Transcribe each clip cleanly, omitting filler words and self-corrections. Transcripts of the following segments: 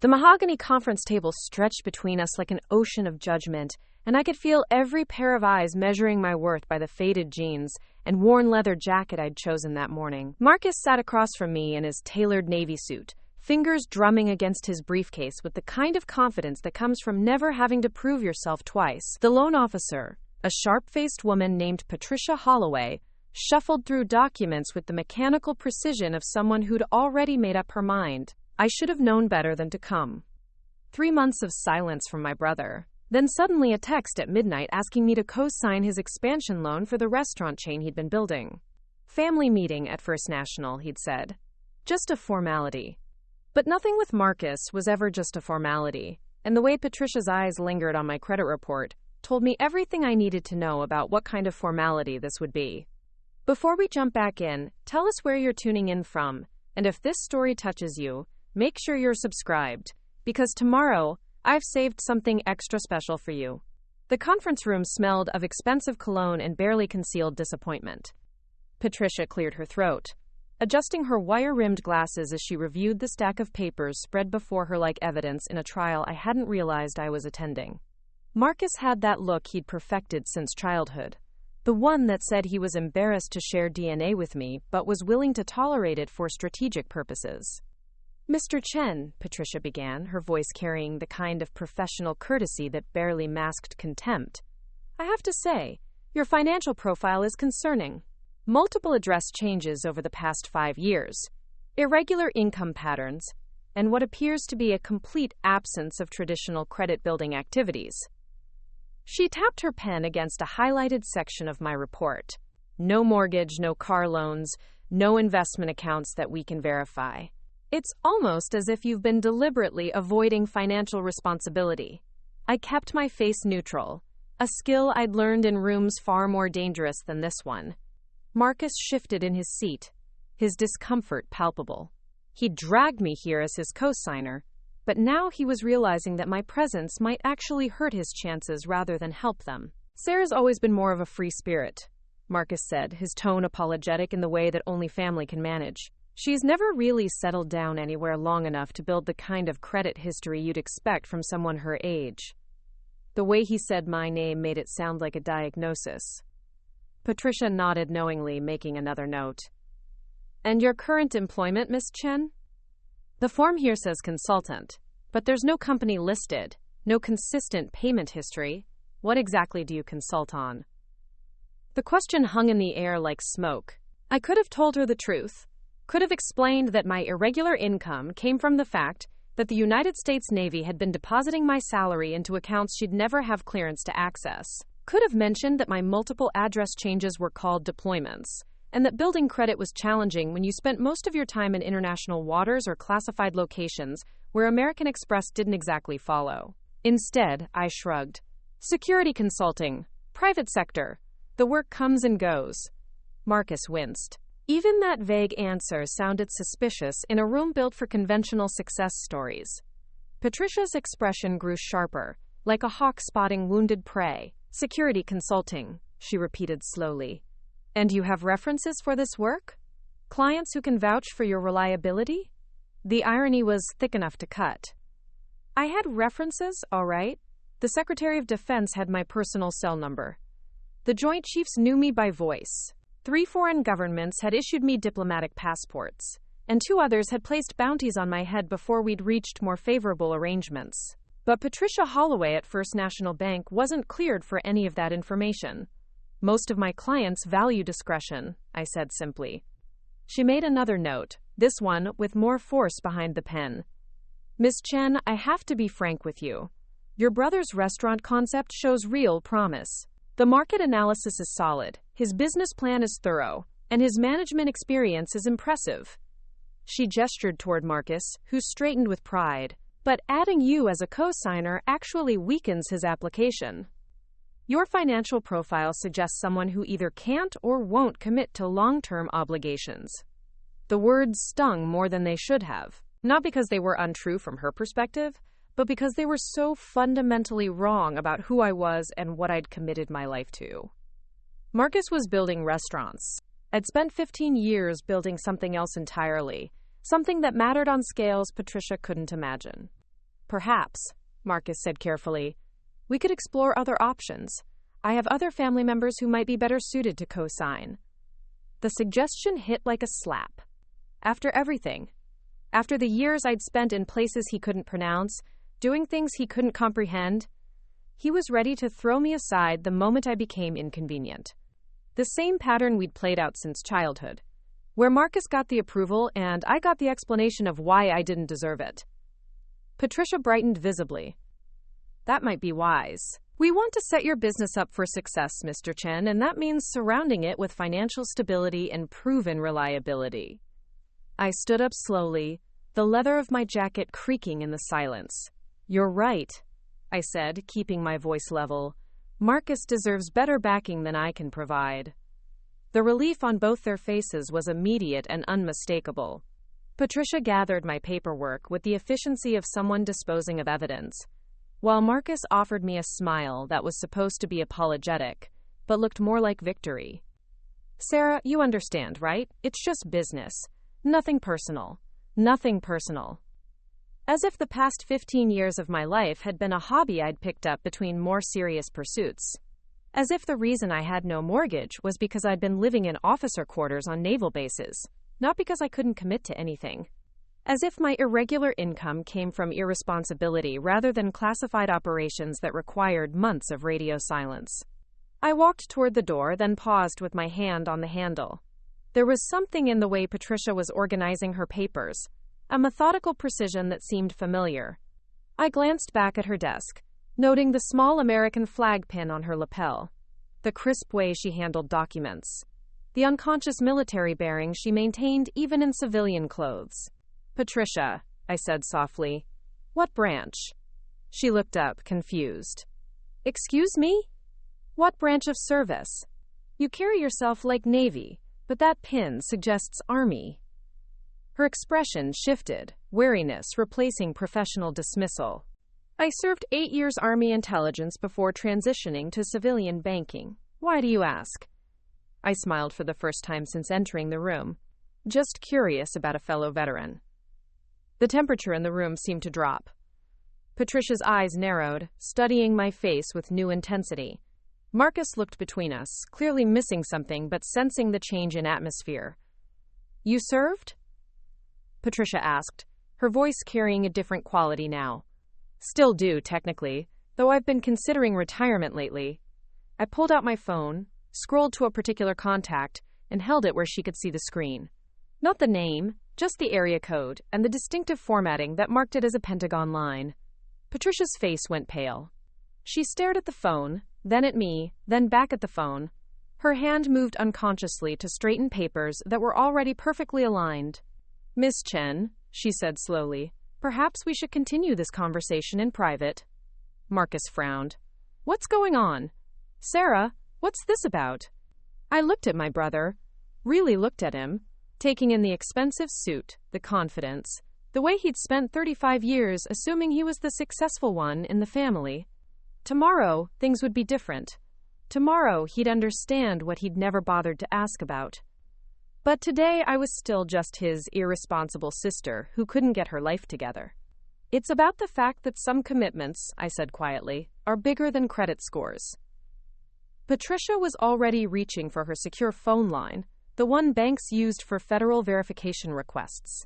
The mahogany conference table stretched between us like an ocean of judgment, and I could feel every pair of eyes measuring my worth by the faded jeans and worn leather jacket I'd chosen that morning. Marcus sat across from me in his tailored navy suit, fingers drumming against his briefcase with the kind of confidence that comes from never having to prove yourself twice. The loan officer, a sharp-faced woman named Patricia Holloway, shuffled through documents with the mechanical precision of someone who'd already made up her mind. I should have known better than to come. 3 months of silence from my brother. Then suddenly a text at midnight asking me to co-sign his expansion loan for the restaurant chain he'd been building. Family meeting at First National, he'd said. Just a formality. But nothing with Marcus was ever just a formality, and the way Patricia's eyes lingered on my credit report told me everything I needed to know about what kind of formality this would be. Before we jump back in, tell us where you're tuning in from, and if this story touches you, make sure you're subscribed, because tomorrow, I've saved something extra special for you. The conference room smelled of expensive cologne and barely concealed disappointment. Patricia cleared her throat, adjusting her wire-rimmed glasses as she reviewed the stack of papers spread before her like evidence in a trial I hadn't realized I was attending. Marcus had that look he'd perfected since childhood. The one that said he was embarrassed to share DNA with me, but was willing to tolerate it for strategic purposes. Mr. Chen, Patricia began, her voice carrying the kind of professional courtesy that barely masked contempt. I have to say, your financial profile is concerning. Multiple address changes over the past 5 years, irregular income patterns, and what appears to be a complete absence of traditional credit-building activities. She tapped her pen against a highlighted section of my report. No mortgage, no car loans, no investment accounts that we can verify. It's almost as if you've been deliberately avoiding financial responsibility. I kept my face neutral, a skill I'd learned in rooms far more dangerous than this one. Marcus shifted in his seat, his discomfort palpable. He'd dragged me here as his co-signer, but now he was realizing that my presence might actually hurt his chances rather than help them. Sarah's always been more of a free spirit, Marcus said, his tone apologetic in the way that only family can manage. She's never really settled down anywhere long enough to build the kind of credit history you'd expect from someone her age. The way he said my name made it sound like a diagnosis. Patricia nodded knowingly, making another note. And your current employment, Miss Chen? The form here says consultant, but there's no company listed, no consistent payment history. What exactly do you consult on? The question hung in the air like smoke. I could have told her the truth, could have explained that my irregular income came from the fact that the United States Navy had been depositing my salary into accounts she'd never have clearance to access. Could have mentioned that my multiple address changes were called deployments, and that building credit was challenging when you spent most of your time in international waters or classified locations where American Express didn't exactly follow. Instead, I shrugged. Security consulting. Private sector. The work comes and goes. Marcus winced. Even that vague answer sounded suspicious in a room built for conventional success stories. Patricia's expression grew sharper, like a hawk spotting wounded prey. Security consulting, she repeated slowly. And you have references for this work? Clients who can vouch for your reliability? The irony was thick enough to cut. I had references, all right. The Secretary of Defense had my personal cell number. The Joint Chiefs knew me by voice. 3 foreign governments had issued me diplomatic passports, and 2 others had placed bounties on my head before we'd reached more favorable arrangements. But Patricia Holloway at First National Bank wasn't cleared for any of that information. Most of my clients value discretion, I said simply. She made another note, this one with more force behind the pen. Miss Chen, I have to be frank with you. Your brother's restaurant concept shows real promise. The market analysis is solid, his business plan is thorough, and his management experience is impressive. She gestured toward Marcus, who straightened with pride. But adding you as a co-signer actually weakens his application. Your financial profile suggests someone who either can't or won't commit to long-term obligations. The words stung more than they should have, not because they were untrue from her perspective, but because they were so fundamentally wrong about who I was and what I'd committed my life to. Marcus was building restaurants. I'd spent 15 years building something else entirely, something that mattered on scales Patricia couldn't imagine. Perhaps, Marcus said carefully, we could explore other options. I have other family members who might be better suited to co-sign. The suggestion hit like a slap. After everything, after the years I'd spent in places he couldn't pronounce, doing things he couldn't comprehend, he was ready to throw me aside the moment I became inconvenient. The same pattern we'd played out since childhood, where Marcus got the approval and I got the explanation of why I didn't deserve it. Patricia brightened visibly. That might be wise. We want to set your business up for success, Mr. Chen, and that means surrounding it with financial stability and proven reliability. I stood up slowly, the leather of my jacket creaking in the silence. You're right, I said, keeping my voice level. Marcus deserves better backing than I can provide. The relief on both their faces was immediate and unmistakable. Patricia gathered my paperwork with the efficiency of someone disposing of evidence, while Marcus offered me a smile that was supposed to be apologetic, but looked more like victory. Sarah, you understand, right? It's just business. Nothing personal. Nothing personal. As if the past 15 years of my life had been a hobby I'd picked up between more serious pursuits. As if the reason I had no mortgage was because I'd been living in officer quarters on naval bases, not because I couldn't commit to anything. As if my irregular income came from irresponsibility rather than classified operations that required months of radio silence. I walked toward the door, then paused with my hand on the handle. There was something in the way Patricia was organizing her papers, a methodical precision that seemed familiar. I glanced back at her desk, noting the small American flag pin on her lapel, the crisp way she handled documents, the unconscious military bearing she maintained even in civilian clothes. Patricia, I said softly. What branch? She looked up, confused. Excuse me? What branch of service? You carry yourself like Navy, but that pin suggests Army. Her expression shifted, wariness replacing professional dismissal. I served 8 years Army intelligence before transitioning to civilian banking. Why do you ask? I smiled for the first time since entering the room. Just curious about a fellow veteran. The temperature in the room seemed to drop. Patricia's eyes narrowed, studying my face with new intensity. Marcus looked between us, clearly missing something but sensing the change in atmosphere. You served? Patricia asked, her voice carrying a different quality now. Still do, technically, though I've been considering retirement lately. I pulled out my phone, scrolled to a particular contact, and held it where she could see the screen. Not the name, just the area code and the distinctive formatting that marked it as a pentagon line. Patricia's face went pale. She stared at the phone, then at me, then back at the phone. Her hand moved unconsciously to straighten papers that were already perfectly aligned. Miss Chen, she said slowly, perhaps we should continue this conversation in private. Marcus frowned. What's going on? Sarah, what's this about? I looked at my brother, really looked at him, taking in the expensive suit, the confidence, the way he'd spent 35 years assuming he was the successful one in the family. Tomorrow, things would be different. Tomorrow, he'd understand what he'd never bothered to ask about. But today, I was still just his irresponsible sister who couldn't get her life together. It's about the fact that some commitments, I said quietly, are bigger than credit scores. Patricia was already reaching for her secure phone line, the one banks used for federal verification requests.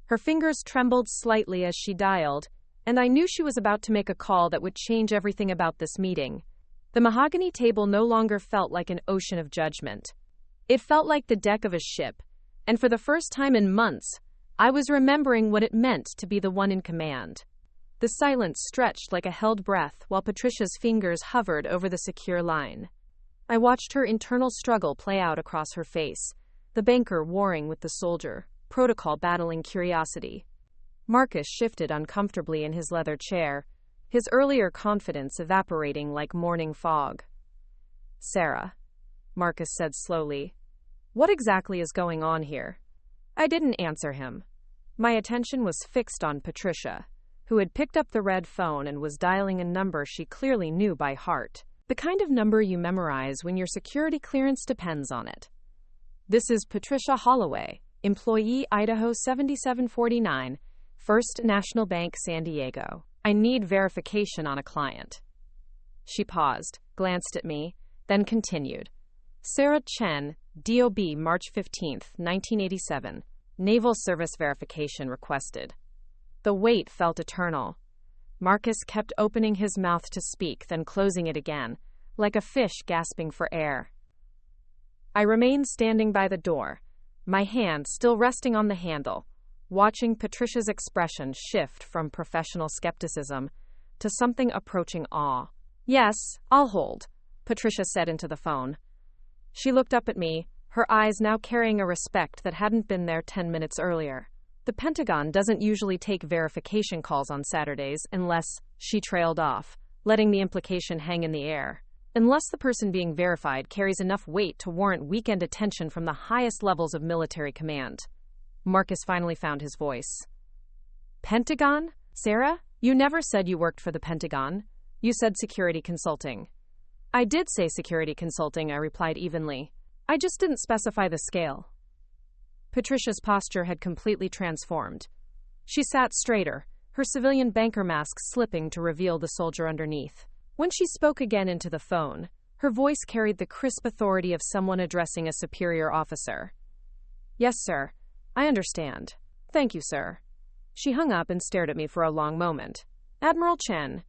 Her fingers trembled slightly as she dialed, and I knew she was about to make a call that would change everything about this meeting. The mahogany table no longer felt like an ocean of judgment. It felt like the deck of a ship, and for the first time in months, I was remembering what it meant to be the one in command. The silence stretched like a held breath while Patricia's fingers hovered over the secure line. I watched her internal struggle play out across her face, the banker warring with the soldier, protocol battling curiosity. Marcus shifted uncomfortably in his leather chair, his earlier confidence evaporating like morning fog. Sarah, Marcus said slowly, what exactly is going on here? I didn't answer him. My attention was fixed on Patricia, who had picked up the red phone and was dialing a number she clearly knew by heart. The kind of number you memorize when your security clearance depends on it. This is Patricia Holloway, employee Idaho 7749, First National Bank, San Diego. I need verification on a client. She paused, glanced at me, then continued. Sarah Chen, DOB, March 15, 1987. Naval Service verification requested. The wait felt eternal. Marcus kept opening his mouth to speak, then closing it again, like a fish gasping for air. I remained standing by the door, my hand still resting on the handle, watching Patricia's expression shift from professional skepticism to something approaching awe. Yes, I'll hold, Patricia said into the phone. She looked up at me, her eyes now carrying a respect that hadn't been there 10 minutes earlier. The Pentagon doesn't usually take verification calls on Saturdays unless, she trailed off, letting the implication hang in the air. Unless the person being verified carries enough weight to warrant weekend attention from the highest levels of military command. Marcus finally found his voice. Pentagon? Sarah, you never said you worked for the Pentagon. You said security consulting. I did say security consulting, I replied evenly. I just didn't specify the scale. Patricia's posture had completely transformed. She sat straighter, her civilian banker mask slipping to reveal the soldier underneath. When she spoke again into the phone, her voice carried the crisp authority of someone addressing a superior officer. Yes, sir. I understand. Thank you, sir. She hung up and stared at me for a long moment. Admiral Chen.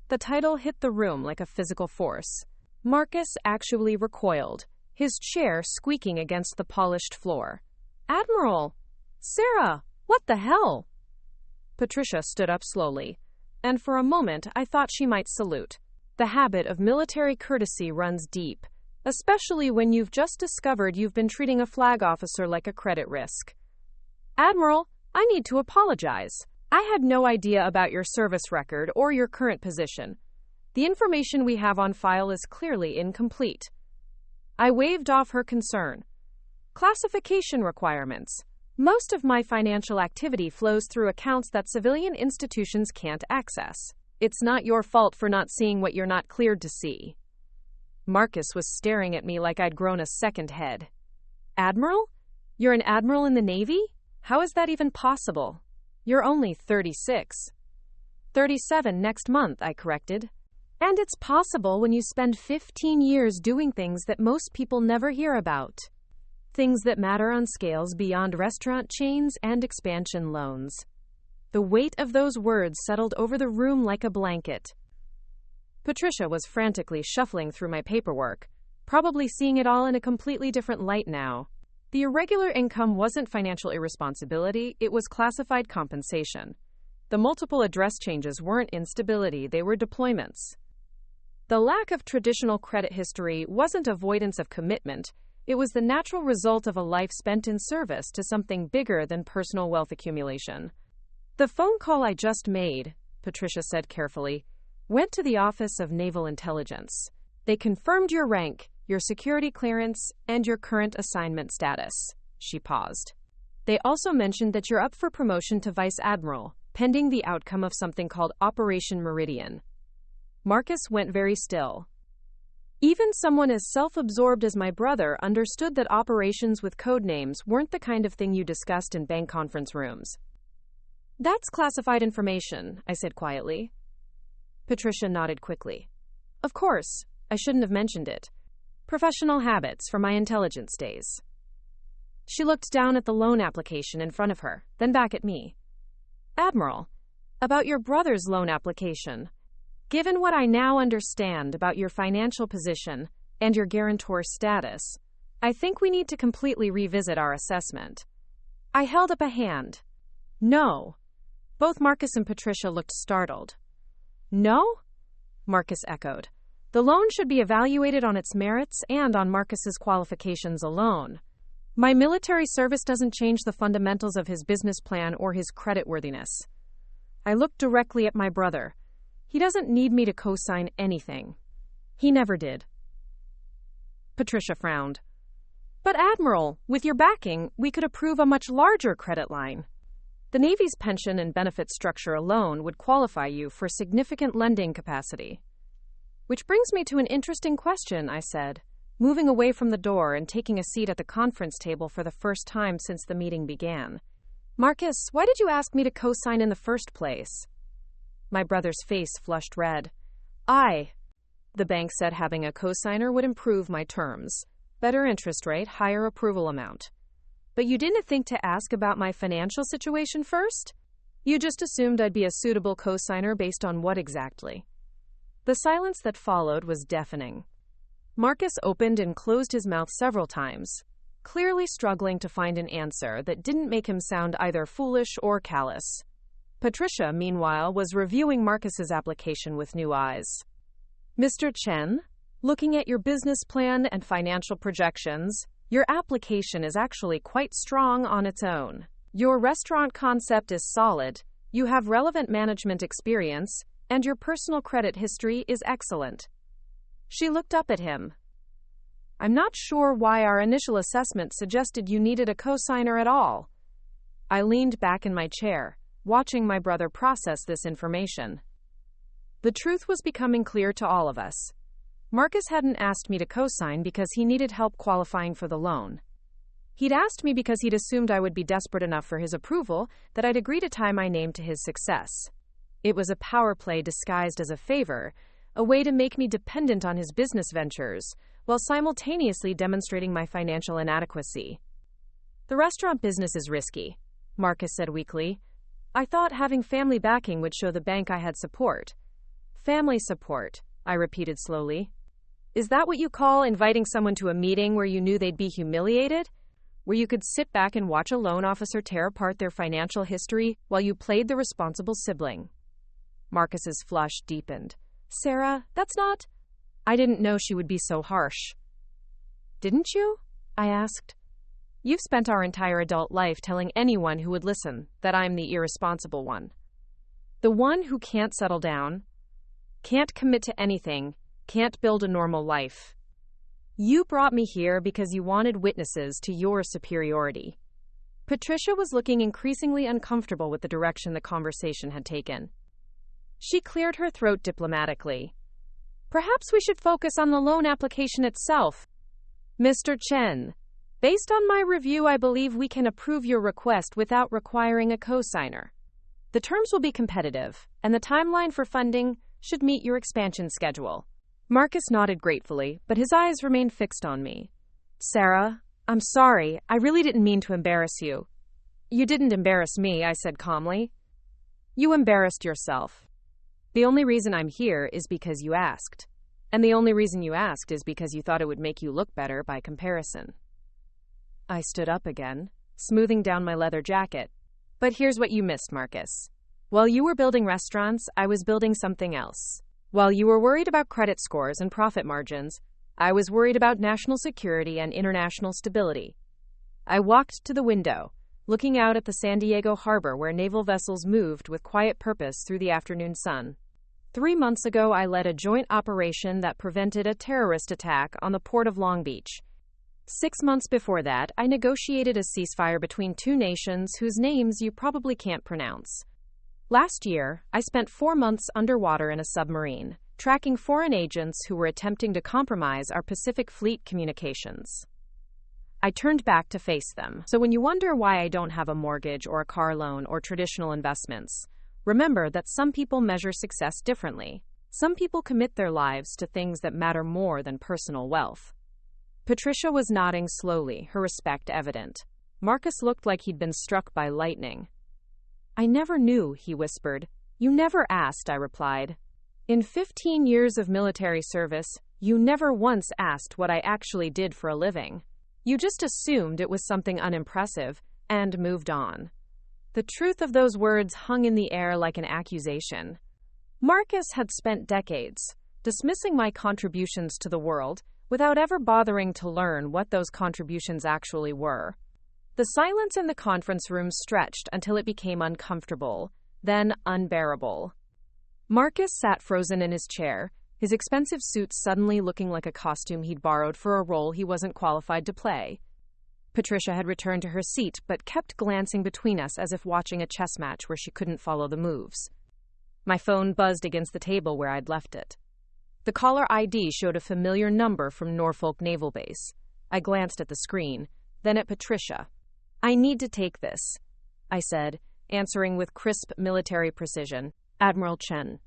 The title hit the room like a physical force. Marcus actually recoiled, his chair squeaking against the polished floor. Admiral! Sarah! What the hell? Patricia stood up slowly, and for a moment I thought she might salute. The habit of military courtesy runs deep, especially when you've just discovered you've been treating a flag officer like a credit risk. Admiral, I need to apologize. I had no idea about your service record or your current position. The information we have on file is clearly incomplete. I waved off her concern. Classification requirements. Most of my financial activity flows through accounts that civilian institutions can't access. It's not your fault for not seeing what you're not cleared to see. Marcus was staring at me like I'd grown a second head. Admiral? You're an admiral in the Navy? How is that even possible? You're only 36. 37 next month, I corrected. And it's possible when you spend 15 years doing things that most people never hear about. Things that matter on scales beyond restaurant chains and expansion loans. The weight of those words settled over the room like a blanket. Patricia was frantically shuffling through my paperwork, probably seeing it all in a completely different light now. The irregular income wasn't financial irresponsibility, it was classified compensation. The multiple address changes weren't instability, they were deployments. The lack of traditional credit history wasn't avoidance of commitment, it was the natural result of a life spent in service to something bigger than personal wealth accumulation. The phone call I just made, Patricia said carefully, went to the Office of Naval Intelligence. They confirmed your rank, your security clearance, and your current assignment status. She paused. They also mentioned that you're up for promotion to Vice Admiral, pending the outcome of something called Operation Meridian. Marcus went very still. Even someone as self-absorbed as my brother understood that operations with code names weren't the kind of thing you discussed in bank conference rooms. That's classified information, I said quietly. Patricia nodded quickly. Of course, I shouldn't have mentioned it. Professional habits from my intelligence days. She looked down at the loan application in front of her, then back at me. Admiral, about your brother's loan application. Given what I now understand about your financial position and your guarantor status, I think we need to completely revisit our assessment. I held up a hand. No. Both Marcus and Patricia looked startled. No? Marcus echoed. The loan should be evaluated on its merits and on Marcus's qualifications alone. My military service doesn't change the fundamentals of his business plan or his creditworthiness. I looked directly at my brother. He doesn't need me to co-sign anything. He never did. Patricia frowned. But Admiral, with your backing, we could approve a much larger credit line. The Navy's pension and benefit structure alone would qualify you for significant lending capacity. Which brings me to an interesting question, I said, moving away from the door and taking a seat at the conference table for the first time since the meeting began. Marcus, why did you ask me to co-sign in the first place? My brother's face flushed red. The bank said having a cosigner would improve my terms. Better interest rate, higher approval amount. But you didn't think to ask about my financial situation first? You just assumed I'd be a suitable cosigner based on what exactly? The silence that followed was deafening. Marcus opened and closed his mouth several times, clearly struggling to find an answer that didn't make him sound either foolish or callous. Patricia, meanwhile, was reviewing Marcus's application with new eyes. Mr. Chen, looking at your business plan and financial projections, your application is actually quite strong on its own. Your restaurant concept is solid, you have relevant management experience, and your personal credit history is excellent. She looked up at him. I'm not sure why our initial assessment suggested you needed a cosigner at all. I leaned back in my chair, watching my brother process this information. The truth was becoming clear to all of us. Marcus hadn't asked me to cosign because he needed help qualifying for the loan. He'd asked me because he'd assumed I would be desperate enough for his approval that I'd agree to tie my name to his success. It was a power play disguised as a favor, a way to make me dependent on his business ventures, while simultaneously demonstrating my financial inadequacy. The restaurant business is risky, Marcus said weakly. I thought having family backing would show the bank I had support. Family support, I repeated slowly. Is that what you call inviting someone to a meeting where you knew they'd be humiliated? Where you could sit back and watch a loan officer tear apart their financial history while you played the responsible sibling? Marcus's flush deepened. Sarah, that's not... I didn't know she would be so harsh. Didn't you? I asked. You've spent our entire adult life telling anyone who would listen that I'm the irresponsible one. The one who can't settle down, can't commit to anything, can't build a normal life. You brought me here because you wanted witnesses to your superiority. Patricia was looking increasingly uncomfortable with the direction the conversation had taken. She cleared her throat diplomatically. Perhaps we should focus on the loan application itself. Mr. Chen, based on my review, I believe we can approve your request without requiring a cosigner. The terms will be competitive, and the timeline for funding should meet your expansion schedule. Marcus nodded gratefully, but his eyes remained fixed on me. Sarah, I'm sorry. I really didn't mean to embarrass you. You didn't embarrass me, I said calmly. You embarrassed yourself. The only reason I'm here is because you asked. And the only reason you asked is because you thought it would make you look better by comparison. I stood up again, smoothing down my leather jacket. But here's what you missed, Marcus. While you were building restaurants, I was building something else. While you were worried about credit scores and profit margins, I was worried about national security and international stability. I walked to the window, looking out at the San Diego harbor where naval vessels moved with quiet purpose through the afternoon sun. 3 months ago, I led a joint operation that prevented a terrorist attack on the port of Long Beach. 6 months before that, I negotiated a ceasefire between two nations whose names you probably can't pronounce. Last year, I spent 4 months underwater in a submarine, tracking foreign agents who were attempting to compromise our Pacific Fleet communications. I turned back to face them. So when you wonder why I don't have a mortgage or a car loan or traditional investments, remember that some people measure success differently. Some people commit their lives to things that matter more than personal wealth. Patricia was nodding slowly, her respect evident. Marcus looked like he'd been struck by lightning. I never knew, he whispered. You never asked, I replied. In 15 years of military service, you never once asked what I actually did for a living. You just assumed it was something unimpressive and moved on. The truth of those words hung in the air like an accusation. Marcus had spent decades dismissing my contributions to the world without ever bothering to learn what those contributions actually were. The silence in the conference room stretched until it became uncomfortable, then unbearable. Marcus sat frozen in his chair, his expensive suit suddenly looking like a costume he'd borrowed for a role he wasn't qualified to play. Patricia had returned to her seat, but kept glancing between us as if watching a chess match where she couldn't follow the moves. My phone buzzed against the table where I'd left it. The caller ID showed a familiar number from Norfolk Naval Base. I glanced at the screen, then at Patricia. I need to take this, I said, answering with crisp military precision. Admiral Chen.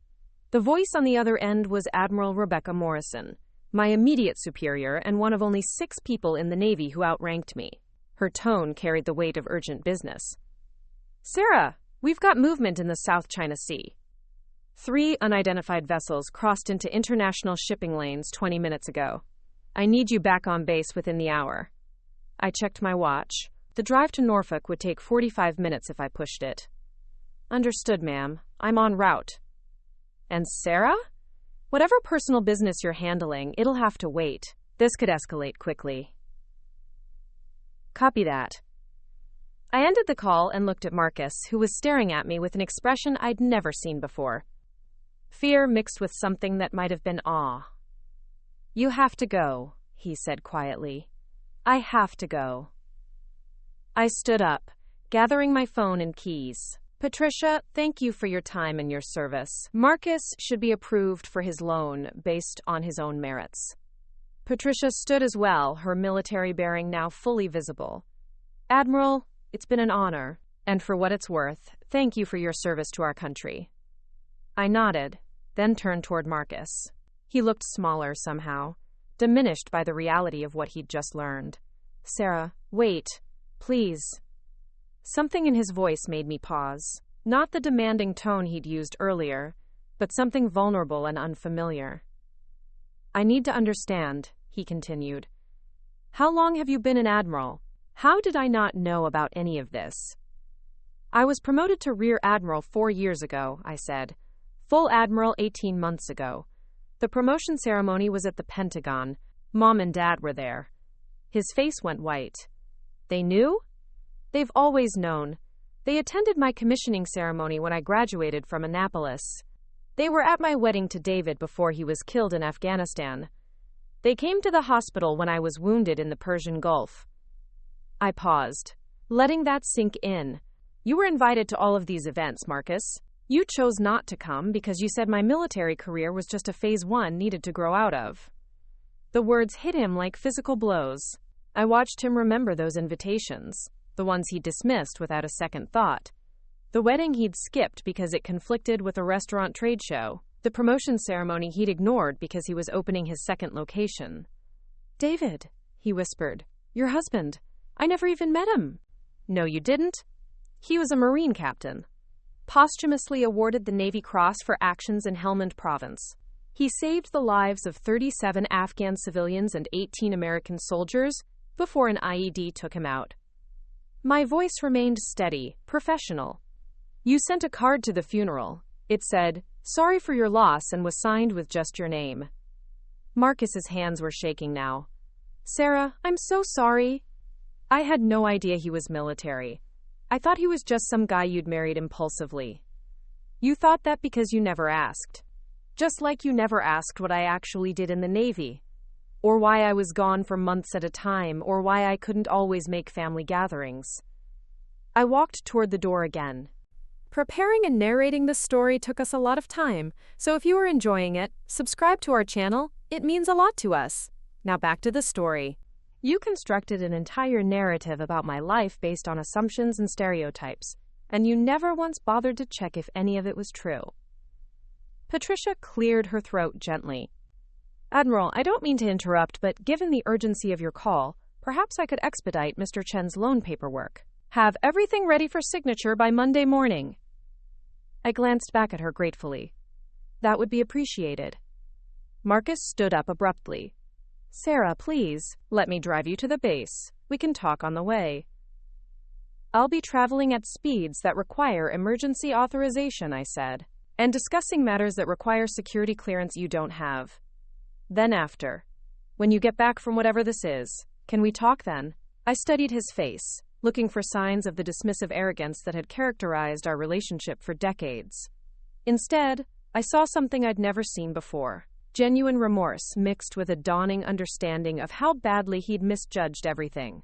The voice on the other end was Admiral Rebecca Morrison, my immediate superior and one of only 6 people in the Navy who outranked me. Her tone carried the weight of urgent business. Sarah, we've got movement in the South China Sea. 3 unidentified vessels crossed into international shipping lanes 20 minutes ago. I need you back on base within the hour. I checked my watch. The drive to Norfolk would take 45 minutes if I pushed it. Understood, ma'am. I'm en route. And Sarah? Whatever personal business you're handling, it'll have to wait. This could escalate quickly. Copy that. I ended the call and looked at Marcus, who was staring at me with an expression I'd never seen before. Fear mixed with something that might have been awe. You have to go, he said quietly. I have to go. I stood up, gathering my phone and keys. Patricia, thank you for your time and your service. Marcus should be approved for his loan based on his own merits. Patricia stood as well, her military bearing now fully visible. Admiral, it's been an honor, and for what it's worth, thank you for your service to our country. I nodded, then turned toward Marcus. He looked smaller somehow, diminished by the reality of what he'd just learned. Sarah, wait, please. Something in his voice made me pause. Not the demanding tone he'd used earlier, but something vulnerable and unfamiliar. I need to understand, he continued. How long have you been an admiral? How did I not know about any of this? I was promoted to Rear Admiral 4 years ago, I said. Full Admiral 18 months ago. The promotion ceremony was at the Pentagon. Mom and Dad were there. His face went white. They knew? They've always known. They attended my commissioning ceremony when I graduated from Annapolis. They were at my wedding to David before he was killed in Afghanistan. They came to the hospital when I was wounded in the Persian Gulf. I paused, letting that sink in. You were invited to all of these events, Marcus. You chose not to come because you said my military career was just a phase 1 needed to grow out of. The words hit him like physical blows. I watched him remember those invitations. The ones he'd dismissed without a second thought. The wedding he'd skipped because it conflicted with a restaurant trade show. The promotion ceremony he'd ignored because he was opening his second location. David, he whispered. Your husband. I never even met him. No, you didn't. He was a Marine captain. Posthumously awarded the Navy Cross for actions in Helmand Province. He saved the lives of 37 Afghan civilians and 18 American soldiers before an IED took him out. My voice remained steady, professional. You sent a card to the funeral. It said, "Sorry for your loss," and was signed with just your name. Marcus's hands were shaking now. Sarah, I'm so sorry. I had no idea he was military. I thought he was just some guy you'd married impulsively. You thought that because you never asked. Just like you never asked what I actually did in the Navy. Or why I was gone for months at a time, or why I couldn't always make family gatherings. I walked toward the door again. Preparing and narrating this story took us a lot of time, so if you are enjoying it, subscribe to our channel. It means a lot to us. Now back to the story. You constructed an entire narrative about my life based on assumptions and stereotypes, and you never once bothered to check if any of it was true. Patricia cleared her throat gently. Admiral, I don't mean to interrupt, but given the urgency of your call, perhaps I could expedite Mr. Chen's loan paperwork. Have everything ready for signature by Monday morning. I glanced back at her gratefully. That would be appreciated. Marcus stood up abruptly. Sarah, please, let me drive you to the base. We can talk on the way. I'll be traveling at speeds that require emergency authorization, I said, and discussing matters that require security clearance you don't have. Then after. When you get back from whatever this is, can we talk then? I studied his face, looking for signs of the dismissive arrogance that had characterized our relationship for decades. Instead, I saw something I'd never seen before. Genuine remorse mixed with a dawning understanding of how badly he'd misjudged everything.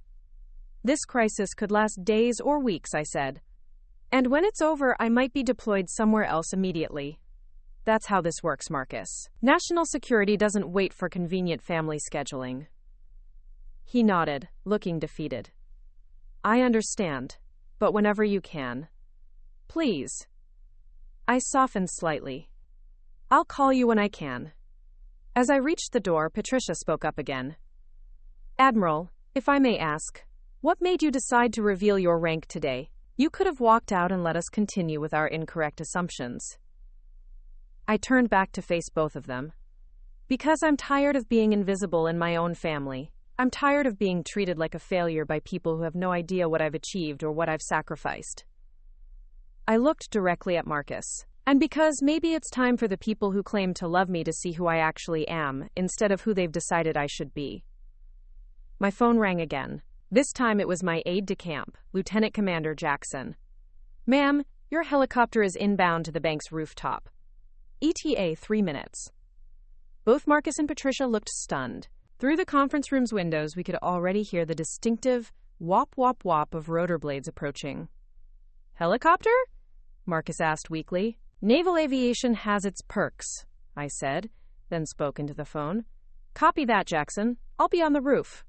This crisis could last days or weeks, I said. And when it's over, I might be deployed somewhere else immediately. That's how this works, Marcus. National security doesn't wait for convenient family scheduling. He nodded, looking defeated. I understand, but whenever you can. Please. I softened slightly. I'll call you when I can. As I reached the door, Patricia spoke up again. Admiral, if I may ask, what made you decide to reveal your rank today? You could have walked out and let us continue with our incorrect assumptions. I turned back to face both of them. Because I'm tired of being invisible in my own family. I'm tired of being treated like a failure by people who have no idea what I've achieved or what I've sacrificed. I looked directly at Marcus. And because maybe it's time for the people who claim to love me to see who I actually am, instead of who they've decided I should be. My phone rang again. This time it was my aide-de-camp, Lieutenant Commander Jackson. Ma'am, your helicopter is inbound to the bank's rooftop. ETA 3 minutes. Both Marcus and Patricia looked stunned. Through the conference room's windows, we could already hear the distinctive whop-whop-whop of rotor blades approaching. Helicopter? Marcus asked weakly. Naval aviation has its perks, I said, then spoke into the phone. Copy that, Jackson. I'll be on the roof.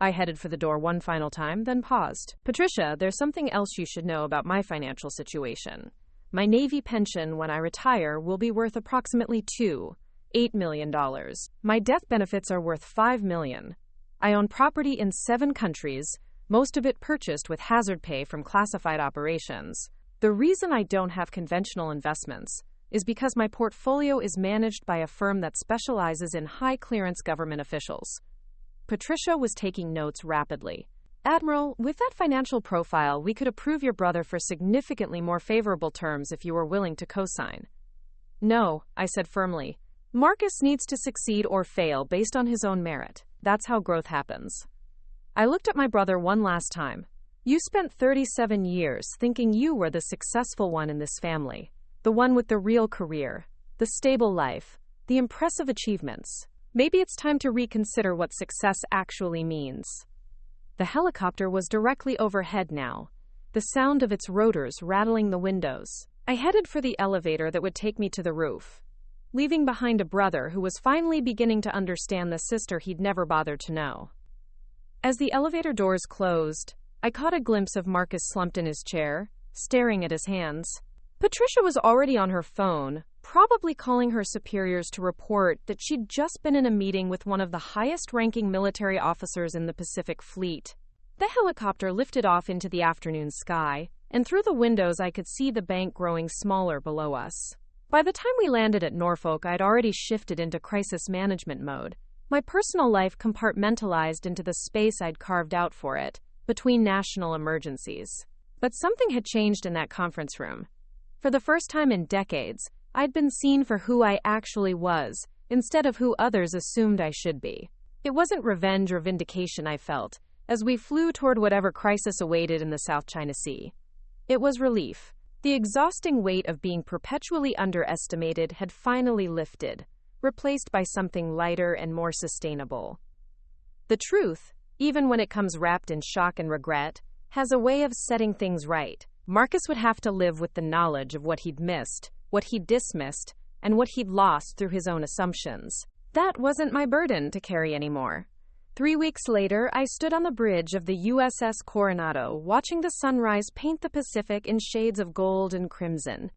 I headed for the door one final time, then paused. Patricia, there's something else you should know about my financial situation. My Navy pension when I retire will be worth approximately $8 million. My death benefits are worth $5 million. I own property in 7 countries, most of it purchased with hazard pay from classified operations. The reason I don't have conventional investments is because my portfolio is managed by a firm that specializes in high-clearance government officials. Patricia was taking notes rapidly. Admiral, with that financial profile, we could approve your brother for significantly more favorable terms if you were willing to co-sign. No, I said firmly. Marcus needs to succeed or fail based on his own merit. That's how growth happens. I looked at my brother one last time. You spent 37 years thinking you were the successful one in this family, the one with the real career, the stable life, the impressive achievements. Maybe it's time to reconsider what success actually means. The helicopter was directly overhead now, the sound of its rotors rattling the windows. I headed for the elevator that would take me to the roof, leaving behind a brother who was finally beginning to understand the sister he'd never bothered to know. As the elevator doors closed, I caught a glimpse of Marcus slumped in his chair, staring at his hands. Patricia was already on her phone, probably calling her superiors to report that she'd just been in a meeting with one of the highest-ranking military officers in the Pacific Fleet. The helicopter lifted off into the afternoon sky, and through the windows I could see the bank growing smaller below us. By the time we landed at Norfolk, I'd already shifted into crisis management mode, my personal life compartmentalized into the space I'd carved out for it, between national emergencies. But something had changed in that conference room. For the first time in decades, I'd been seen for who I actually was, instead of who others assumed I should be. It wasn't revenge or vindication I felt, as we flew toward whatever crisis awaited in the South China Sea. It was relief. The exhausting weight of being perpetually underestimated had finally lifted, replaced by something lighter and more sustainable. The truth, even when it comes wrapped in shock and regret, has a way of setting things right. Marcus would have to live with the knowledge of what he'd missed, what he'd dismissed, and what he'd lost through his own assumptions. That wasn't my burden to carry anymore. 3 weeks later, I stood on the bridge of the USS Coronado, watching the sunrise paint the Pacific in shades of gold and crimson.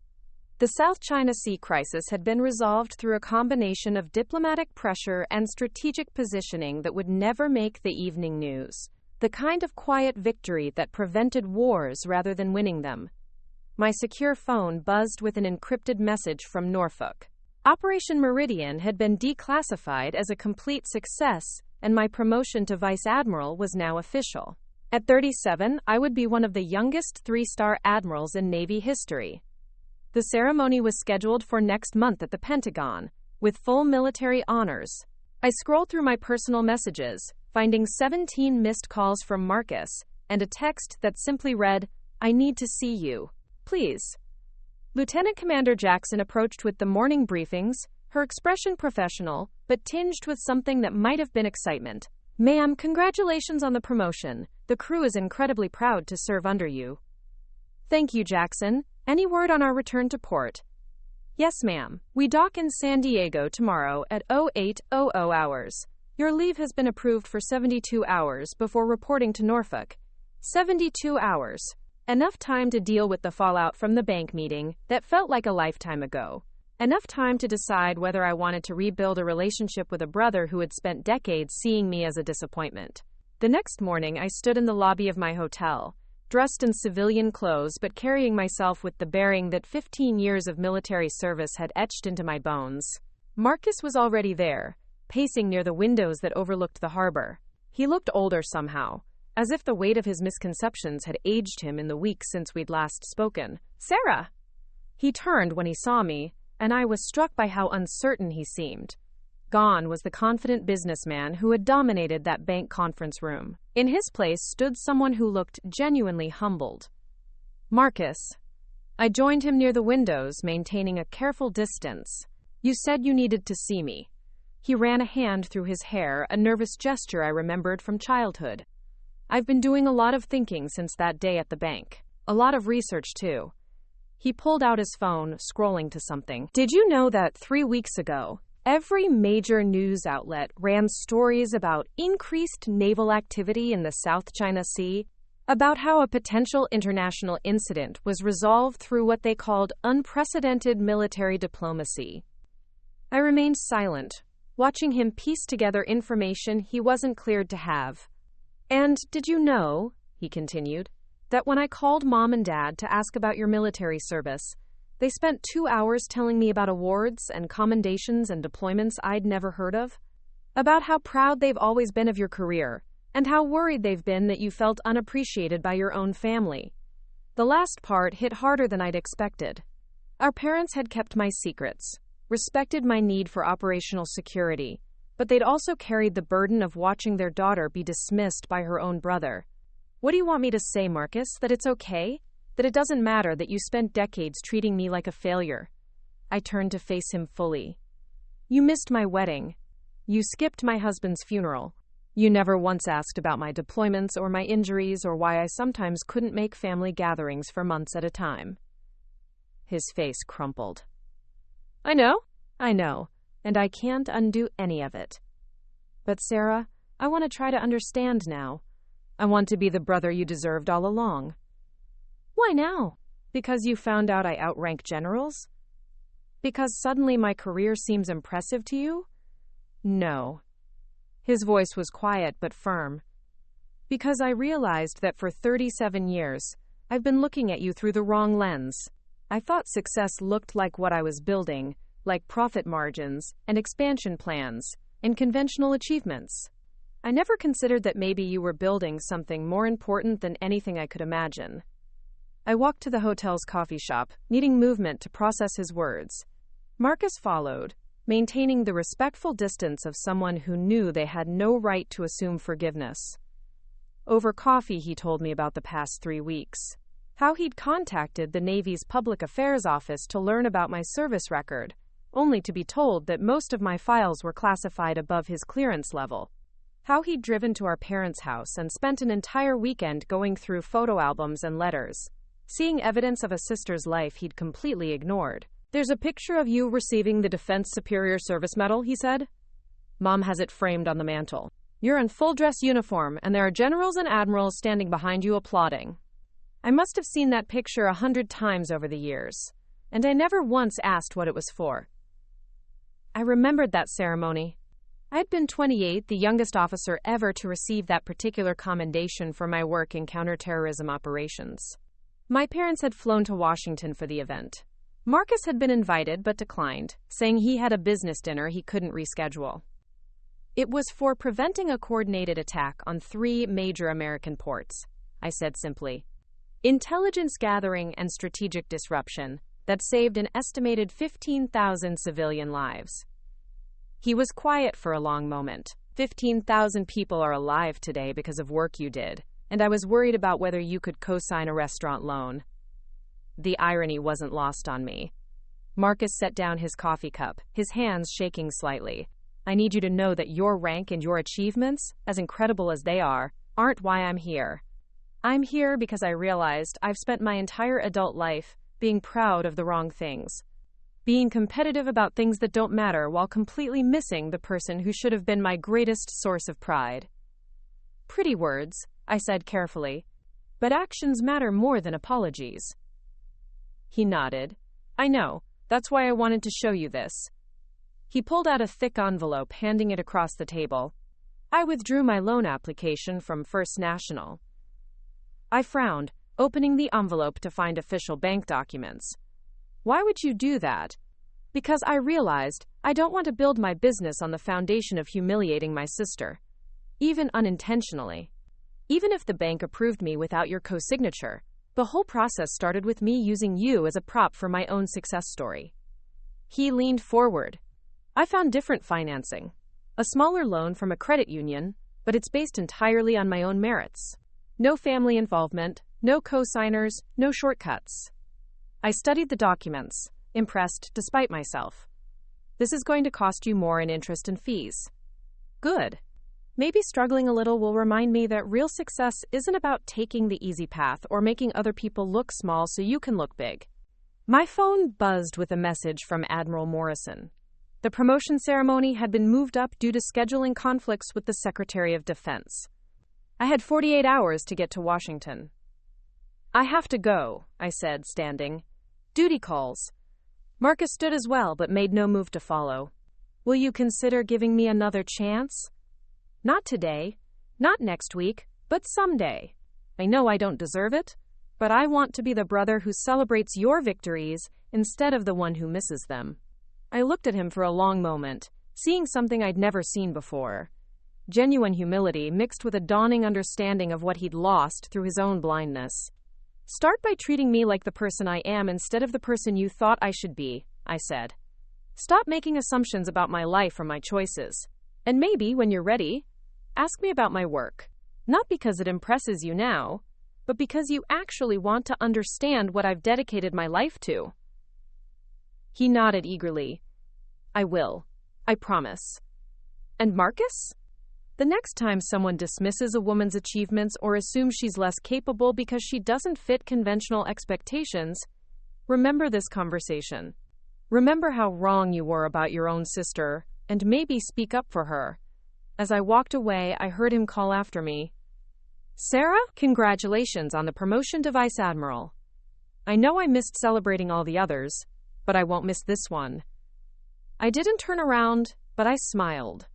The South China Sea crisis had been resolved through a combination of diplomatic pressure and strategic positioning that would never make the evening news. The kind of quiet victory that prevented wars rather than winning them. My secure phone buzzed with an encrypted message from Norfolk. Operation Meridian had been declassified as a complete success, and my promotion to Vice Admiral was now official. At 37, I would be one of the youngest 3-star admirals in Navy history. The ceremony was scheduled for next month at the Pentagon, with full military honors. I scrolled through my personal messages, finding 17 missed calls from Marcus, and a text that simply read, "I need to see you. Please." Lieutenant Commander Jackson approached with the morning briefings, her expression professional, but tinged with something that might have been excitement. "Ma'am, congratulations on the promotion. The crew is incredibly proud to serve under you." "Thank you, Jackson. Any word on our return to port?" "Yes, ma'am. We dock in San Diego tomorrow at 0800 hours. Your leave has been approved for 72 hours before reporting to Norfolk." 72 hours. Enough time to deal with the fallout from the bank meeting that felt like a lifetime ago. Enough time to decide whether I wanted to rebuild a relationship with a brother who had spent decades seeing me as a disappointment. The next morning, I stood in the lobby of my hotel, dressed in civilian clothes but carrying myself with the bearing that 15 years of military service had etched into my bones. Marcus was already there, pacing near the windows that overlooked the harbor. He looked older somehow, as if the weight of his misconceptions had aged him in the weeks since we'd last spoken. "Sarah!" He turned when he saw me, and I was struck by how uncertain he seemed. Gone was the confident businessman who had dominated that bank conference room. In his place stood someone who looked genuinely humbled. "Marcus." I joined him near the windows, maintaining a careful distance. "You said you needed to see me." He ran a hand through his hair, a nervous gesture I remembered from childhood. "I've been doing a lot of thinking since that day at the bank. A lot of research, too." He pulled out his phone, scrolling to something. "Did you know that 3 weeks ago, every major news outlet ran stories about increased naval activity in the South China Sea, about how a potential international incident was resolved through what they called unprecedented military diplomacy?" I remained silent, watching him piece together information he wasn't cleared to have. "And did you know," he continued, "that when I called Mom and Dad to ask about your military service, they spent 2 hours telling me about awards and commendations and deployments I'd never heard of? About how proud they've always been of your career, and how worried they've been that you felt unappreciated by your own family." The last part hit harder than I'd expected. Our parents had kept my secrets, respected my need for operational security, but they'd also carried the burden of watching their daughter be dismissed by her own brother. "What do you want me to say, Marcus? That it's okay? That it doesn't matter that you spent decades treating me like a failure?" I turned to face him fully. "You missed my wedding. You skipped my husband's funeral. You never once asked about my deployments or my injuries or why I sometimes couldn't make family gatherings for months at a time." His face crumpled. I know, and I can't undo any of it. But Sarah, I want to try to understand now. I want to be the brother you deserved all along." "Why now? Because you found out I outrank generals? Because suddenly my career seems impressive to you?" "No." His voice was quiet but firm. "Because I realized that for 37 years, I've been looking at you through the wrong lens. I thought success looked like what I was building, like profit margins and expansion plans and conventional achievements. I never considered that maybe you were building something more important than anything I could imagine." I walked to the hotel's coffee shop, needing movement to process his words. Marcus followed, maintaining the respectful distance of someone who knew they had no right to assume forgiveness. Over coffee, he told me about the past 3 weeks. How he'd contacted the Navy's Public Affairs Office to learn about my service record, only to be told that most of my files were classified above his clearance level. How he'd driven to our parents' house and spent an entire weekend going through photo albums and letters, seeing evidence of a sister's life he'd completely ignored. "There's a picture of you receiving the Defense Superior Service Medal," he said. "Mom has it framed on the mantle. You're in full dress uniform, and there are generals and admirals standing behind you applauding." I must have seen that picture 100 times over the years, and I never once asked what it was for. I remembered that ceremony. I'd been 28, the youngest officer ever to receive that particular commendation for my work in counterterrorism operations. My parents had flown to Washington for the event. Marcus had been invited but declined, saying he had a business dinner he couldn't reschedule. It was for preventing a coordinated attack on 3 major American ports, I said simply. Intelligence gathering and strategic disruption that saved an estimated 15,000 civilian lives. He was quiet for a long moment. 15,000 people are alive today because of work you did, and I was worried about whether you could co-sign a restaurant loan. The irony wasn't lost on me. Marcus set down his coffee cup, his hands shaking slightly. "I need you to know that your rank and your achievements, as incredible as they are, aren't why I'm here. I'm here because I realized I've spent my entire adult life being proud of the wrong things, being competitive about things that don't matter while completely missing the person who should have been my greatest source of pride." "Pretty words," I said carefully. But actions matter more than apologies. He nodded. I know. That's why I wanted to show you this. He pulled out a thick envelope, handing it across the table. I withdrew my loan application from First National. I frowned, opening the envelope to find official bank documents. Why would you do that? Because I realized I don't want to build my business on the foundation of humiliating my sister, even unintentionally. Even if the bank approved me without your co-signature, the whole process started with me using you as a prop for my own success story. He leaned forward. I found different financing. A smaller loan from a credit union, but it's based entirely on my own merits. No family involvement, no co-signers, no shortcuts. I studied the documents, impressed despite myself. This is going to cost you more in interest and fees. Good. Maybe struggling a little will remind me that real success isn't about taking the easy path or making other people look small so you can look big. My phone buzzed with a message from Admiral Morrison. The promotion ceremony had been moved up due to scheduling conflicts with the Secretary of Defense. I had 48 hours to get to Washington. I have to go, I said, standing. Duty calls. Marcus stood as well, but made no move to follow. Will you consider giving me another chance? Not today, not next week, but someday. I know I don't deserve it, but I want to be the brother who celebrates your victories instead of the one who misses them. I looked at him for a long moment, seeing something I'd never seen before. Genuine humility mixed with a dawning understanding of what he'd lost through his own blindness. Start by treating me like the person I am instead of the person you thought I should be, I said. Stop making assumptions about my life or my choices. And maybe, when you're ready, ask me about my work. Not because it impresses you now, but because you actually want to understand what I've dedicated my life to. He nodded eagerly. I will. I promise. And Marcus? The next time someone dismisses a woman's achievements or assumes she's less capable because she doesn't fit conventional expectations, remember this conversation. Remember how wrong you were about your own sister, and maybe speak up for her. As I walked away, I heard him call after me. Sarah, congratulations on the promotion to Vice Admiral. I know I missed celebrating all the others, but I won't miss this one. I didn't turn around, but I smiled.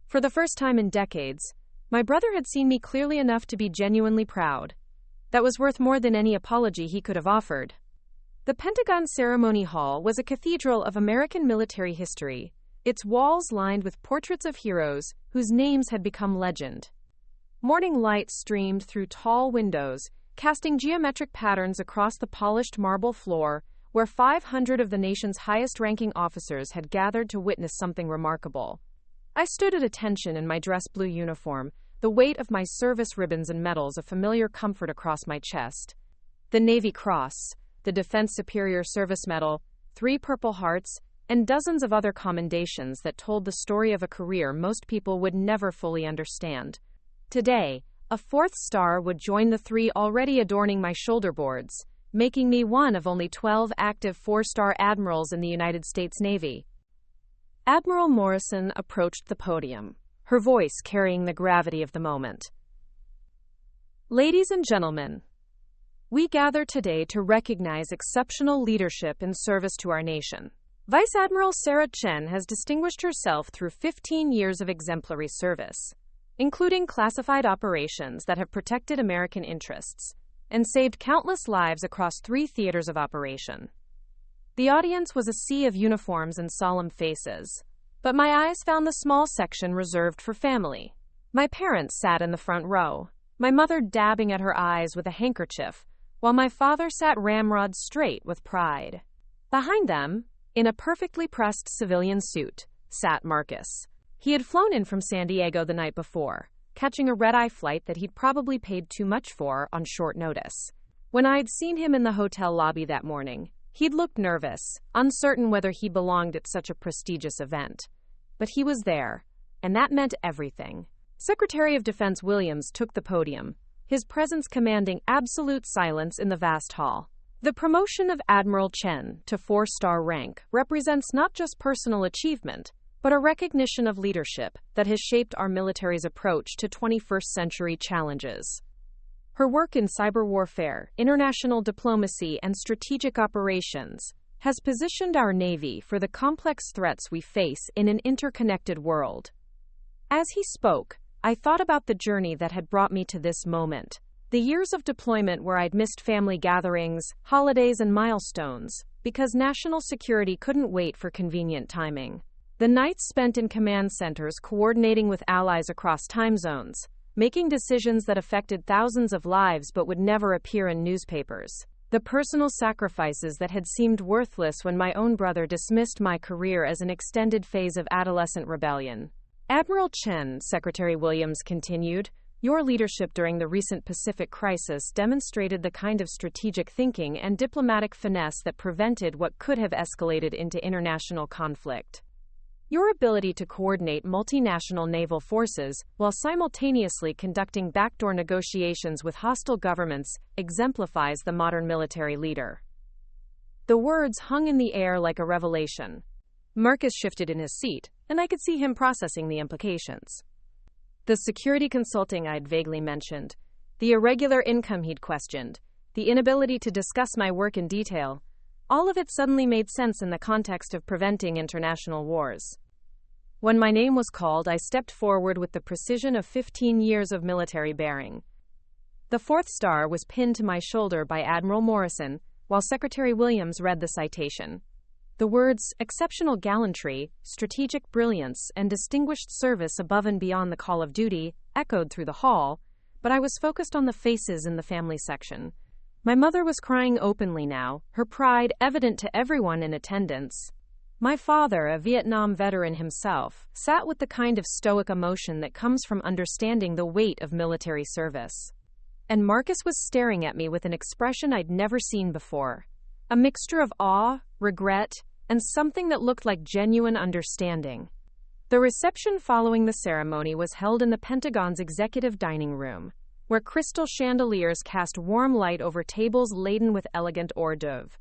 For the first time in decades, my brother had seen me clearly enough to be genuinely proud. That was worth more than any apology he could have offered. The Pentagon Ceremony Hall was a cathedral of American military history, its walls lined with portraits of heroes whose names had become legend. Morning light streamed through tall windows, casting geometric patterns across the polished marble floor, where 500 of the nation's highest-ranking officers had gathered to witness something remarkable. I stood at attention in my dress blue uniform, the weight of my service ribbons and medals a familiar comfort across my chest. The Navy Cross, the Defense Superior Service Medal, 3 Purple Hearts, and dozens of other commendations that told the story of a career most people would never fully understand. Today, a 4th star would join the 3 already adorning my shoulder boards, making me one of only 12 active 4-star admirals in the United States Navy. Admiral Morrison approached the podium, her voice carrying the gravity of the moment. Ladies and gentlemen, we gather today to recognize exceptional leadership in service to our nation. Vice Admiral Sarah Chen has distinguished herself through 15 years of exemplary service, including classified operations that have protected American interests and saved countless lives across 3 theaters of operation. The audience was a sea of uniforms and solemn faces, but my eyes found the small section reserved for family. My parents sat in the front row, my mother dabbing at her eyes with a handkerchief, while my father sat ramrod straight with pride. Behind them, in a perfectly pressed civilian suit, sat Marcus. He had flown in from San Diego the night before, catching a red-eye flight that he'd probably paid too much for on short notice. When I'd seen him in the hotel lobby that morning, he'd looked nervous, uncertain whether he belonged at such a prestigious event. But he was there, and that meant everything. Secretary of Defense Williams took the podium, his presence commanding absolute silence in the vast hall. The promotion of Admiral Chen to 4-star rank represents not just personal achievement, but a recognition of leadership that has shaped our military's approach to 21st-century challenges. Her work in cyber warfare, international diplomacy, and strategic operations has positioned our Navy for the complex threats we face in an interconnected world. As he spoke, I thought about the journey that had brought me to this moment. The years of deployment where I'd missed family gatherings, holidays, and milestones, because national security couldn't wait for convenient timing. The nights spent in command centers coordinating with allies across time zones, making decisions that affected thousands of lives but would never appear in newspapers. The personal sacrifices that had seemed worthless when my own brother dismissed my career as an extended phase of adolescent rebellion. Admiral Chen, Secretary Williams continued, your leadership during the recent Pacific crisis demonstrated the kind of strategic thinking and diplomatic finesse that prevented what could have escalated into international conflict. Your ability to coordinate multinational naval forces while simultaneously conducting backdoor negotiations with hostile governments exemplifies the modern military leader. The words hung in the air like a revelation. Marcus shifted in his seat, and I could see him processing the implications. The security consulting I'd vaguely mentioned, the irregular income he'd questioned, the inability to discuss my work in detail, all of it suddenly made sense in the context of preventing international wars. When my name was called, I stepped forward with the precision of 15 years of military bearing. The fourth star was pinned to my shoulder by Admiral Morrison, while Secretary Williams read the citation. The words, exceptional gallantry, strategic brilliance, and distinguished service above and beyond the call of duty, echoed through the hall, but I was focused on the faces in the family section. My mother was crying openly now, her pride evident to everyone in attendance. My father, a Vietnam veteran himself, sat with the kind of stoic emotion that comes from understanding the weight of military service. And Marcus was staring at me with an expression I'd never seen before. A mixture of awe, regret, and something that looked like genuine understanding. The reception following the ceremony was held in the Pentagon's executive dining room, where crystal chandeliers cast warm light over tables laden with elegant hors d'oeuvre.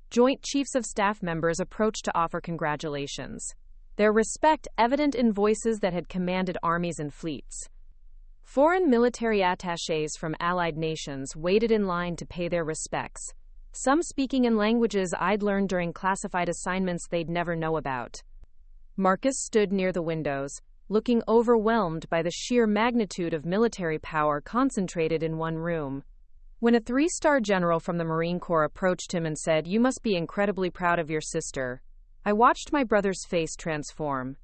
Joint Chiefs of Staff members approached to offer congratulations, their respect evident in voices that had commanded armies and fleets. Foreign military attachés from allied nations waited in line to pay their respects, some speaking in languages I'd learned during classified assignments they'd never know about. Marcus stood near the windows, looking overwhelmed by the sheer magnitude of military power concentrated in one room. When a 3-star general from the Marine Corps approached him and said, "You must be incredibly proud of your sister," I watched my brother's face transform.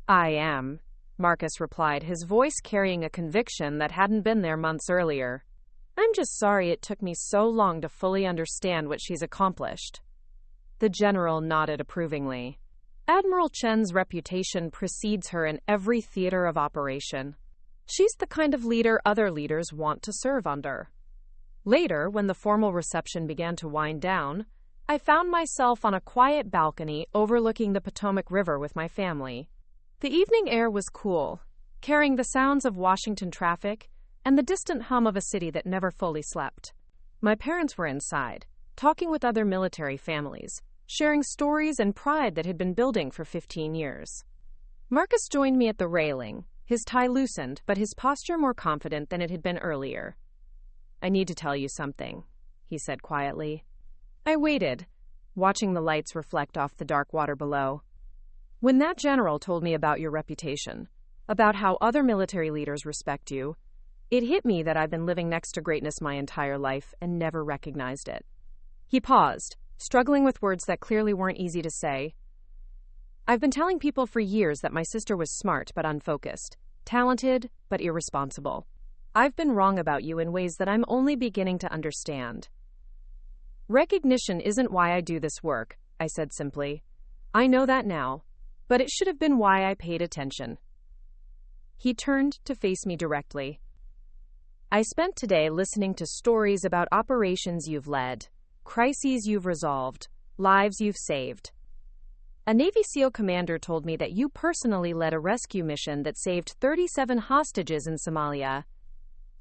"I am," Marcus replied, his voice carrying a conviction that hadn't been there months earlier. "I'm just sorry it took me so long to fully understand what she's accomplished." The general nodded approvingly. Admiral Chen's reputation precedes her in every theater of operation. She's the kind of leader other leaders want to serve under. Later, when the formal reception began to wind down, I found myself on a quiet balcony overlooking the Potomac River with my family. The evening air was cool, carrying the sounds of Washington traffic and the distant hum of a city that never fully slept. My parents were inside, talking with other military families, sharing stories and pride that had been building for 15 years. Marcus joined me at the railing, his tie loosened, but his posture more confident than it had been earlier. "I need to tell you something," he said quietly. I waited, watching the lights reflect off the dark water below. "When that general told me about your reputation, about how other military leaders respect you, it hit me that I've been living next to greatness my entire life and never recognized it." He paused, struggling with words that clearly weren't easy to say. "I've been telling people for years that my sister was smart but unfocused, talented but irresponsible. I've been wrong about you in ways that I'm only beginning to understand. Recognition isn't why I do this work," I said simply. "I know that now, but it should have been why I paid attention." He turned to face me directly. "I spent today listening to stories about operations you've led, crises you've resolved, lives you've saved. A Navy SEAL commander told me that you personally led a rescue mission that saved 37 hostages in Somalia.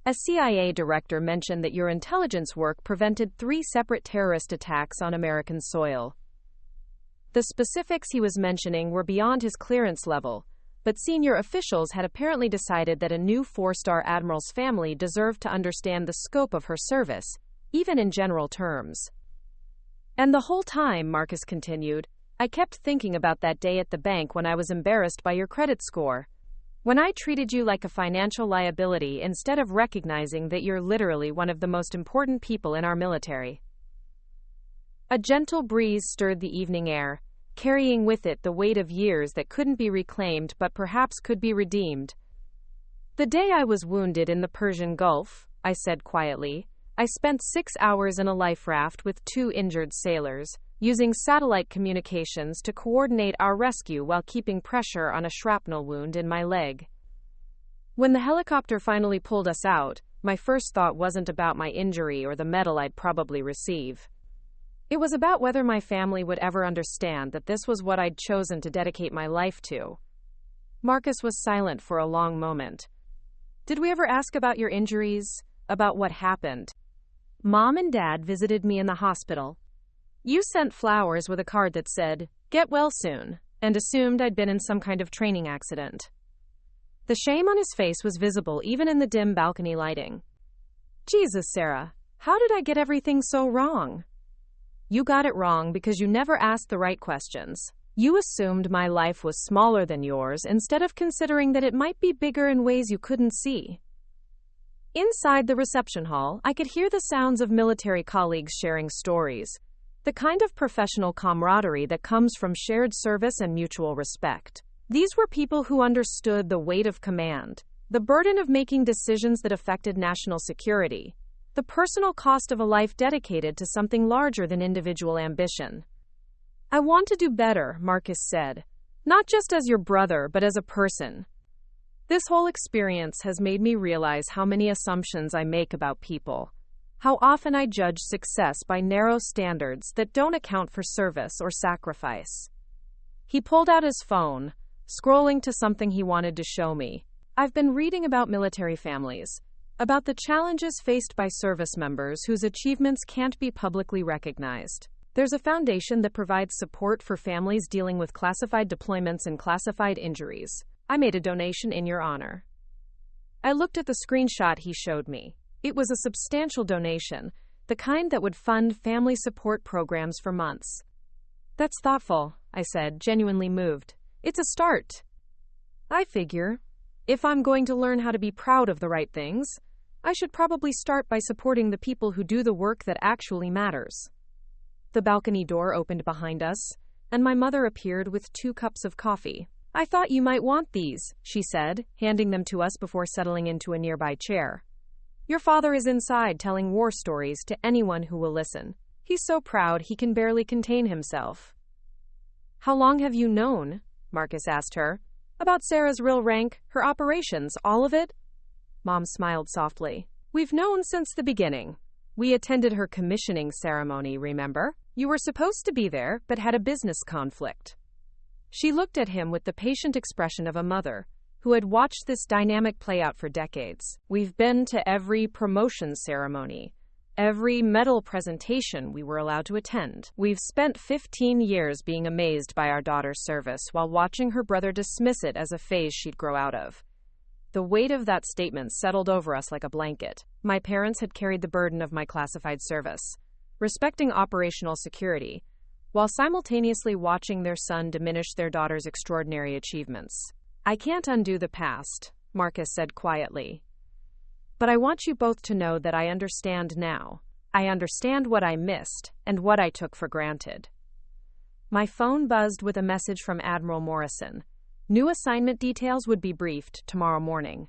A CIA director mentioned that your intelligence work prevented 3 separate terrorist attacks on American soil." The specifics he was mentioning were beyond his clearance level, but senior officials had apparently decided that a new four-star admiral's family deserved to understand the scope of her service, even in general terms. And the whole time, Marcus continued, I kept thinking about that day at the bank when I was embarrassed by your credit score. When I treated you like a financial liability instead of recognizing that you're literally one of the most important people in our military. A gentle breeze stirred the evening air, carrying with it the weight of years that couldn't be reclaimed but perhaps could be redeemed. The day I was wounded in the Persian Gulf, I said quietly, I spent 6 hours in a life raft with 2 injured sailors, using satellite communications to coordinate our rescue while keeping pressure on a shrapnel wound in my leg. When the helicopter finally pulled us out, my first thought wasn't about my injury or the medal I'd probably receive. It was about whether my family would ever understand that this was what I'd chosen to dedicate my life to. Marcus was silent for a long moment. Did we ever ask about your injuries? About what happened? Mom and Dad visited me in the hospital. You sent flowers with a card that said, "Get well soon," and assumed I'd been in some kind of training accident. The shame on his face was visible even in the dim balcony lighting. Jesus, Sarah, how did I get everything so wrong? You got it wrong because you never asked the right questions. You assumed my life was smaller than yours instead of considering that it might be bigger in ways you couldn't see. Inside the reception hall, I could hear the sounds of military colleagues sharing stories, the kind of professional camaraderie that comes from shared service and mutual respect. These were people who understood the weight of command, the burden of making decisions that affected national security, the personal cost of a life dedicated to something larger than individual ambition. I want to do better, Marcus said, not just as your brother, but as a person. This whole experience has made me realize how many assumptions I make about people. How often I judge success by narrow standards that don't account for service or sacrifice. He pulled out his phone, scrolling to something he wanted to show me. I've been reading about military families, about the challenges faced by service members whose achievements can't be publicly recognized. There's a foundation that provides support for families dealing with classified deployments and classified injuries. I made a donation in your honor. I looked at the screenshot he showed me. It was a substantial donation, the kind that would fund family support programs for months. That's thoughtful, I said, genuinely moved. It's a start. I figure, if I'm going to learn how to be proud of the right things, I should probably start by supporting the people who do the work that actually matters. The balcony door opened behind us, and my mother appeared with 2 cups of coffee. I thought you might want these, she said, handing them to us before settling into a nearby chair. Your father is inside telling war stories to anyone who will listen. He's so proud he can barely contain himself. How long have you known? Marcus asked her. About Sarah's real rank, her operations, all of it? Mom smiled softly. We've known since the beginning. We attended her commissioning ceremony, remember? You were supposed to be there, but had a business conflict. She looked at him with the patient expression of a mother who had watched this dynamic play out for decades. We've been to every promotion ceremony, every medal presentation we were allowed to attend. We've spent 15 years being amazed by our daughter's service while watching her brother dismiss it as a phase she'd grow out of. The weight of that statement settled over us like a blanket. My parents had carried the burden of my classified service, respecting operational security, while simultaneously watching their son diminish their daughter's extraordinary achievements. I can't undo the past, Marcus said quietly. But I want you both to know that I understand now. I understand what I missed and what I took for granted. My phone buzzed with a message from Admiral Morrison. New assignment details would be briefed tomorrow morning.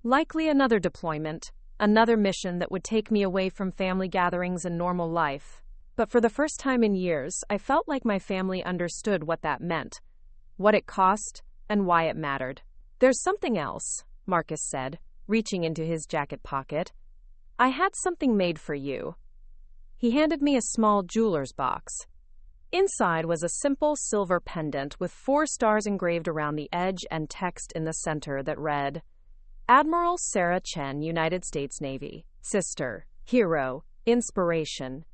Likely another deployment, another mission that would take me away from family gatherings and normal life. But for the first time in years, I felt like my family understood what that meant, what it cost, and why it mattered. There's something else, Marcus said, reaching into his jacket pocket. I had something made for you. He handed me a small jeweler's box. Inside was a simple silver pendant with 4 stars engraved around the edge and text in the center that read, Admiral Sarah Chen, United States Navy. Sister, hero, inspiration.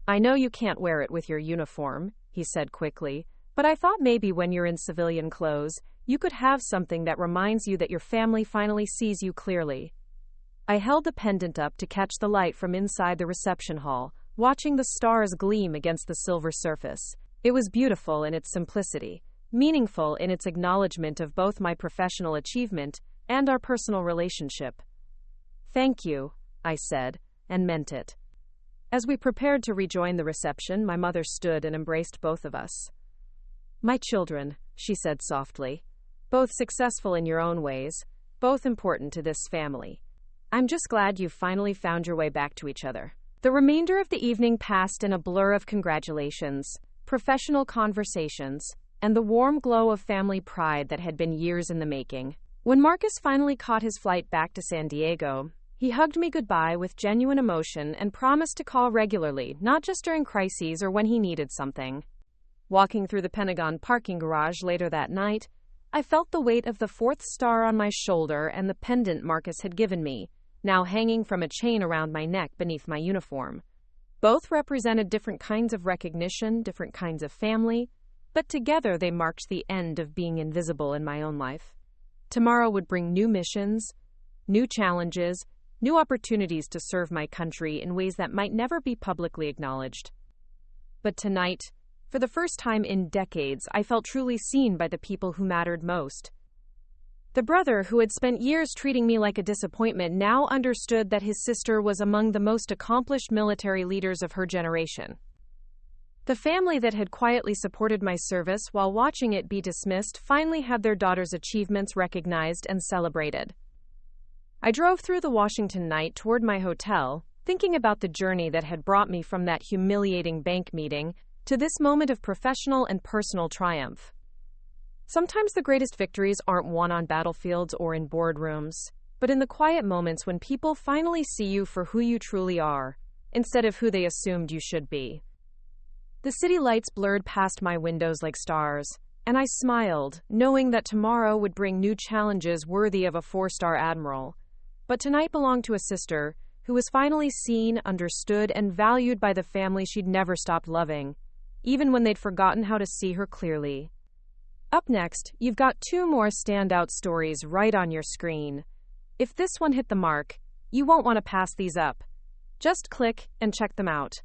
I know you can't wear it with your uniform, he said quickly, But I thought maybe when you're in civilian clothes, you could have something that reminds you that your family finally sees you clearly. I held the pendant up to catch the light from inside the reception hall, watching the stars gleam against the silver surface. It was beautiful in its simplicity, meaningful in its acknowledgement of both my professional achievement and our personal relationship. "Thank you," I said, and meant it. As we prepared to rejoin the reception, my mother stood and embraced both of us. "My children," she said softly, "both successful in your own ways, both important to this family. I'm just glad you've finally found your way back to each other." The remainder of the evening passed in a blur of congratulations, professional conversations, and the warm glow of family pride that had been years in the making. When Marcus finally caught his flight back to San Diego, he hugged me goodbye with genuine emotion and promised to call regularly, not just during crises or when he needed something. Walking through the Pentagon parking garage later that night, I felt the weight of the fourth star on my shoulder and the pendant Marcus had given me, now hanging from a chain around my neck beneath my uniform. Both represented different kinds of recognition, different kinds of family, but together they marked the end of being invisible in my own life. Tomorrow would bring new missions, new challenges, new opportunities to serve my country in ways that might never be publicly acknowledged. But tonight, for the first time in decades, I felt truly seen by the people who mattered most. The brother who had spent years treating me like a disappointment now understood that his sister was among the most accomplished military leaders of her generation. The family that had quietly supported my service while watching it be dismissed finally had their daughter's achievements recognized and celebrated. I drove through the Washington night toward my hotel, thinking about the journey that had brought me from that humiliating bank meeting to this moment of professional and personal triumph. Sometimes the greatest victories aren't won on battlefields or in boardrooms, but in the quiet moments when people finally see you for who you truly are, instead of who they assumed you should be. The city lights blurred past my windows like stars, and I smiled, knowing that tomorrow would bring new challenges worthy of a 4-star admiral. But tonight belonged to a sister who was finally seen, understood, and valued by the family she'd never stopped loving, even when they'd forgotten how to see her clearly. Up next, you've got 2 more standout stories right on your screen. If this one hit the mark, you won't want to pass these up. Just click and check them out.